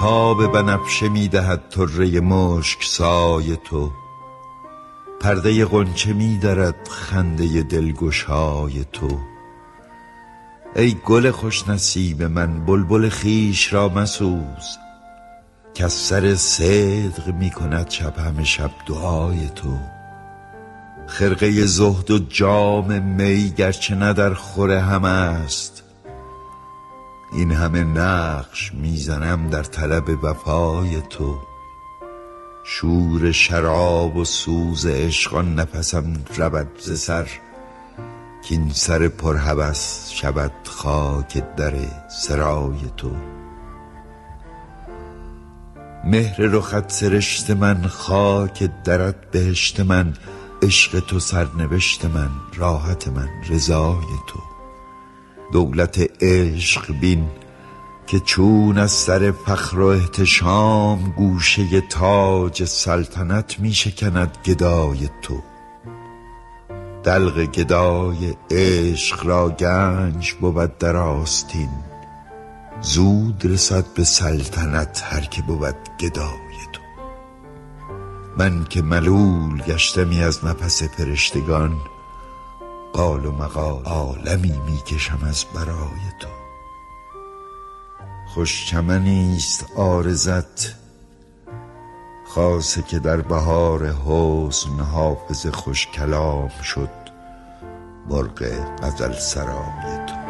خواب بنفشه می دهد طره مشک سای تو، پرده غنچه می درد خنده دلگشای تو. ای گل خوش نصیب من بلبل خویش را مسوز، کز سر صدق می کند شب همه شب دعای تو. خرقه زهد و جام می گرچه نه در خور هم است، این همه نقش میزنم در طلب وفای تو. شور شراب و سوز عشق آن نفسم رود ز سر، کاین سر پرهوس شود خاک در سرای تو. مهر رخت سرشت من، خاک درت بهشت من، عشق تو سرنوشت من، راحت من رضای تو. دولت عشق بین که چون از سر فخر و احتشام گوشه تاج سلطنت می شکند گدای تو. دلق گدای عشق را گنج بود در آستین، زود رسد به سلطنت هر که بود گدای تو. من که ملول گشتمی از نفس فرشتگان، قال و مقال عالمی می کشم از برای تو. خوش چمنیست عارضت خاصه که در بهار حسن حافظ خوش کلام شد مرغ غزل سرای تو.